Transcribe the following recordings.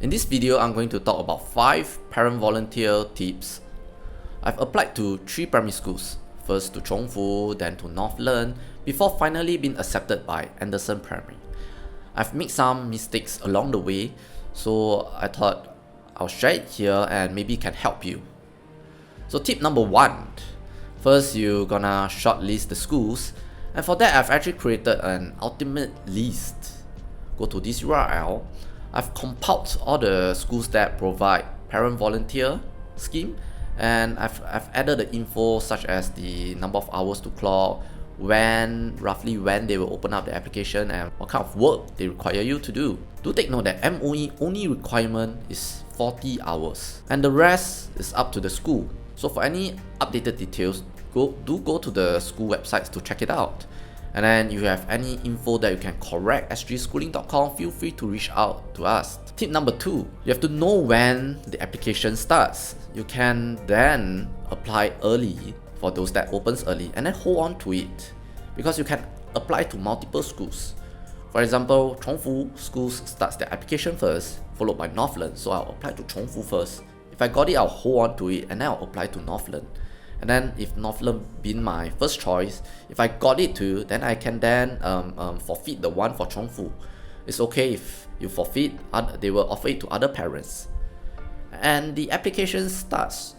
In this video, I'm going to talk about 5 parent volunteer tips. I've applied to 3 primary schools, first to Chongfu, then to Northland, before finally being accepted by Anderson Primary. I've made some mistakes along the way, so I thought I'll share it here and maybe it can help you. So tip number 1, first you're gonna shortlist the schools, and for that I've actually created an ultimate list. Go to this URL. I've compiled all the schools that provide parent volunteer scheme, and I've added the info such as the number of hours to clock, roughly when they will open up the application, and what kind of work they require you to do. Do take note that MOE only requirement is 40 hours and the rest is up to the school. So for any updated details, go to the school websites to check it out. And then if you have any info that you can correct sgschooling.com, feel free to reach out to us. Tip number 2, you have to know when the application starts. You can then apply early for those that opens early and then hold on to it, because you can apply to multiple schools. For example, Chongfu schools starts their application first, followed by Northland, so I'll apply to Chongfu first. If I got it, I'll hold on to it and then I'll apply to Northland. And then if Northland being my first choice, if I got it too, then I can then forfeit the one for Chongfu. It's okay if you forfeit, they will offer it to other parents. And the application starts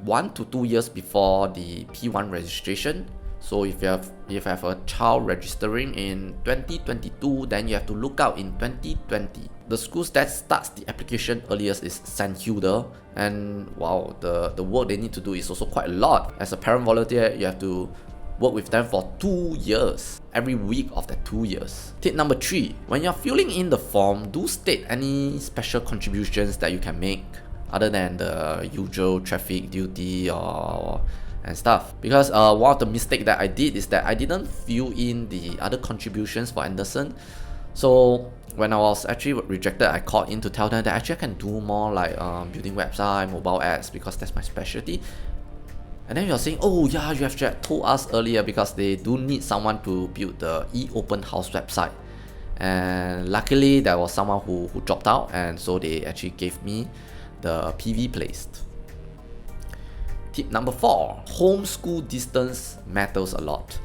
1 to 2 years before the P1 registration. So if you have a child registering in 2022, then you have to look out in 2020. The schools that starts the application earliest is St. Hilda, and wow, the work they need to do is also quite a lot. As a parent volunteer, you have to work with them for 2 years, every week of that 2 years. Tip number 3, when you're filling in the form, do state any special contributions that you can make other than the usual traffic duty and stuff. Because one of the mistakes that I did is that I didn't fill in the other contributions for Anderson. So when I was actually rejected, I called in to tell them that actually I can do more like building website, mobile ads, because that's my specialty. And then you're saying, oh yeah, you have told us earlier, because they do need someone to build the e-open house website. And luckily there was someone who dropped out, and so they actually gave me the PV placed. Tip number 4, homeschool distance matters a lot.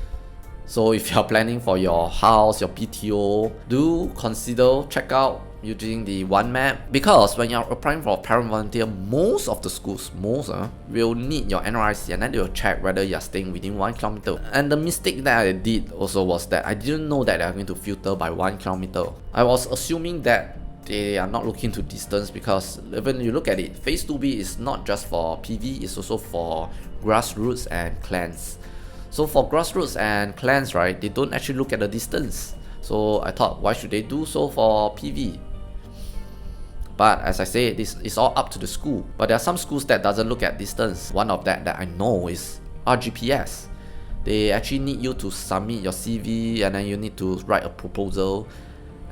So if you're planning for your house, your PTO, do consider check out using the one map, because when you're applying for a parent volunteer, most of the schools will need your NRIC, and then they will check whether you're staying within 1 kilometer. And the mistake that I did also was that I didn't know that they're going to filter by 1 kilometer. I was assuming that they are not looking to distance, because when you look at it, phase 2B is not just for PV, it's also for grassroots and clans. So for grassroots and clans, right, they don't actually look at the distance. So I thought, why should they do so for PV? But as I say, this is all up to the school. But there are some schools that doesn't look at distance. One of that I know is RGPS. They actually need you to submit your CV, and then you need to write a proposal,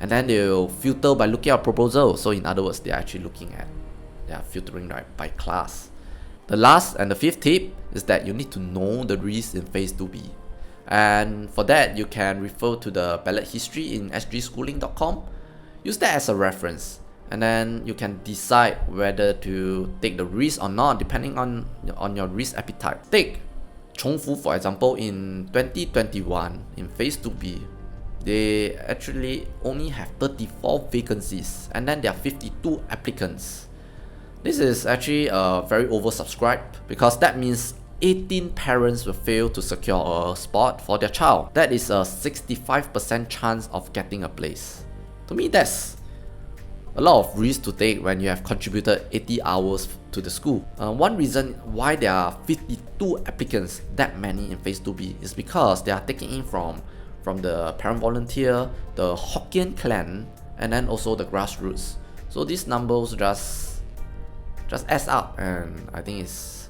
and then they'll filter by looking at proposal. So in other words, they're actually they are filtering right by class. The last and the 5th tip is that you need to know the risk in phase 2B. And for that, you can refer to the ballot history in sgschooling.com. Use that as a reference, and then you can decide whether to take the risk or not, depending on your risk appetite. Take Chongfu for example. In 2021, in phase 2B, they actually only have 34 vacancies, and then there are 52 applicants. This is actually very oversubscribed, because that means 18 parents will fail to secure a spot for their child. That is a 65% chance of getting a place. To me, that's a lot of risk to take when you have contributed 80 hours to the school. One reason why there are 52 applicants, that many in phase 2B, is because they are taking in from the parent volunteer, the Hokkien clan, and then also the grassroots. So these numbers just adds up, and I think it's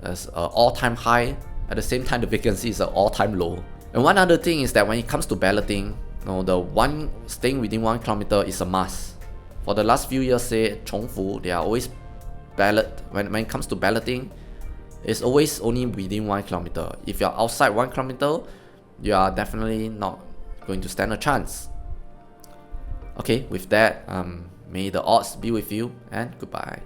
an all-time high. At the same time, the vacancy is an all-time low. And one other thing is that when it comes to balloting, the one staying within 1 kilometer is a must. For the last few years, say Chongfu, they are always ballot. When it comes to balloting, it's always only within 1 kilometer. If you're outside 1 kilometer, you are definitely not going to stand a chance. Okay, with that, May the odds be with you, and goodbye.